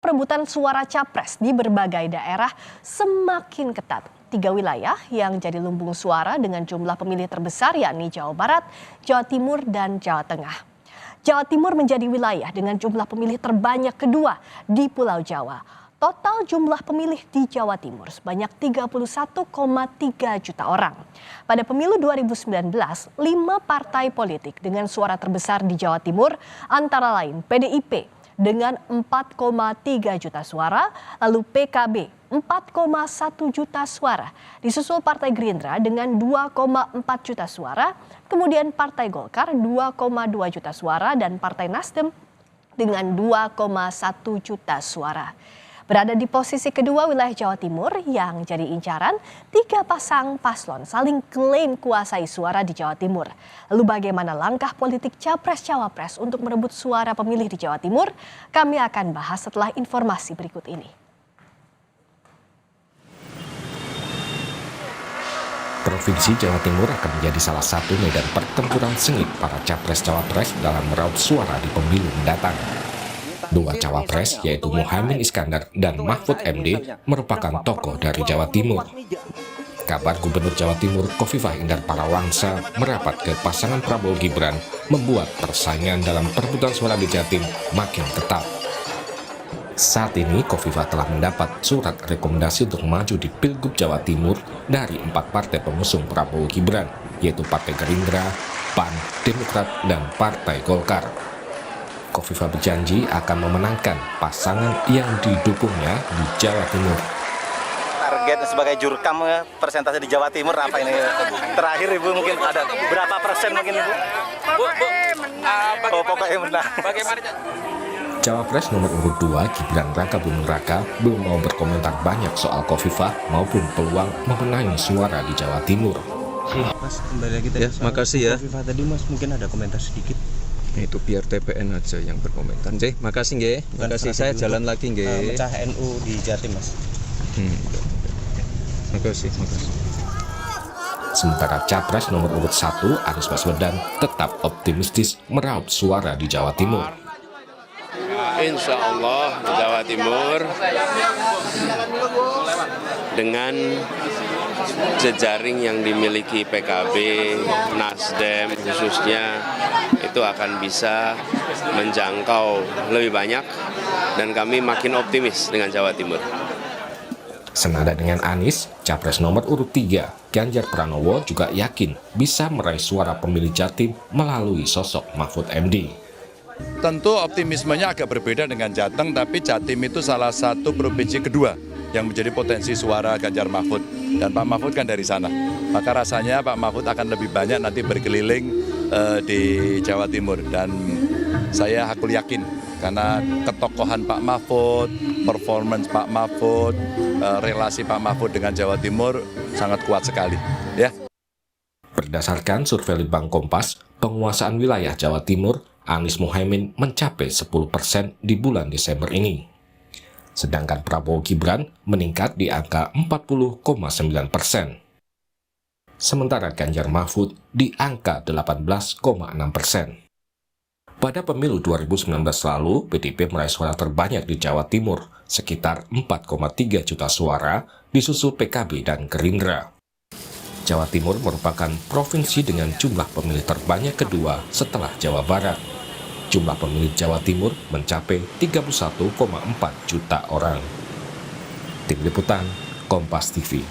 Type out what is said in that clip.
perebutan suara capres di berbagai daerah semakin ketat. 3 wilayah yang jadi lumbung suara dengan jumlah pemilih terbesar yakni Jawa Barat, Jawa Timur, dan Jawa Tengah. Jawa Timur menjadi wilayah dengan jumlah pemilih terbanyak kedua di Pulau Jawa. Total jumlah pemilih di Jawa Timur sebanyak 31,3 juta orang. Pada pemilu 2019, 5 partai politik dengan suara terbesar di Jawa Timur antara lain PDIP dengan 4,3 juta suara, lalu PKB 4,1 juta suara, disusul Partai Gerindra dengan 2,4 juta suara, kemudian Partai Golkar 2,2 juta suara, dan Partai Nasdem dengan 2,1 juta suara. Berada di posisi kedua wilayah Jawa Timur yang jadi incaran, 3 pasang paslon saling klaim kuasai suara di Jawa Timur. Lalu bagaimana langkah politik Capres-Cawapres untuk merebut suara pemilih di Jawa Timur? Kami akan bahas setelah informasi berikut ini. Provinsi Jawa Timur akan menjadi salah satu medan pertempuran sengit para Capres-Cawapres dalam meraup suara di pemilu mendatang. 2 cawapres yaitu Muhaimin Iskandar dan Mahfud MD merupakan tokoh dari Jawa Timur. Kabar Gubernur Jawa Timur Khofifah Indar Parawansa merapat ke pasangan Prabowo Gibran membuat persaingan dalam perebutan suara di Jatim makin ketat. Saat ini Khofifah telah mendapat surat rekomendasi untuk maju di Pilgub Jawa Timur dari 4 partai pengusung Prabowo Gibran, yaitu Partai Gerindra, PAN, Demokrat, dan Partai Golkar. Khofifah berjanji akan memenangkan pasangan yang didukungnya di Jawa Timur. Target sebagai jurkam persentase di Jawa Timur apa ini? Terakhir Ibu mungkin ada berapa persen mungkin Ibu? Pokoknya menang. Bagaimana? Cawapres nomor urut 2 Gibran Raka Buming Raka belum mau berkomentar banyak soal Khofifah maupun peluang memenangi suara di Jawa Timur. Mas, kembali lagi tadi makasih ya. Khofifah tadi Mas mungkin ada komentar sedikit. Itu biar TPN aja yang berkomentar. Nggih, makasih nggih. Makasih, saya jalan lagi nggih. Mecah NU di Jatim, Mas. Makasih. Sementara Capres nomor urut 1 Anies Baswedan tetap optimistis meraup suara di Jawa Timur. Insya Allah Jawa Timur dengan jejaring yang dimiliki PKB, Nasdem khususnya itu akan bisa menjangkau lebih banyak dan kami makin optimis dengan Jawa Timur. Senada dengan Anies, Capres nomor urut 3 Ganjar Pranowo juga yakin bisa meraih suara pemilih Jatim melalui sosok Mahfud MD. Tentu optimismenya agak berbeda dengan Jateng, tapi Jatim itu salah satu provinsi kedua yang menjadi potensi suara Ganjar Mahfud. Dan Pak Mahfud kan dari sana. Maka rasanya Pak Mahfud akan lebih banyak nanti berkeliling di Jawa Timur. Dan saya hakul yakin karena ketokohan Pak Mahfud, performance Pak Mahfud, relasi Pak Mahfud dengan Jawa Timur sangat kuat sekali. Ya. Berdasarkan survei Litbang Kompas, penguasaan wilayah Jawa Timur, Anies Muhaimin mencapai 10% di bulan Desember ini. Sedangkan Prabowo Gibran meningkat di angka 40,9%. Sementara Ganjar Mahfud di angka 18,6%. Pada pemilu 2019 lalu, PDIP meraih suara terbanyak di Jawa Timur, sekitar 4,3 juta suara, disusul PKB dan Gerindra. Jawa Timur merupakan provinsi dengan jumlah pemilih terbanyak kedua setelah Jawa Barat. Jumlah pemilih Jawa Timur mencapai 31,4 juta orang. Tim Liputan, Kompas TV.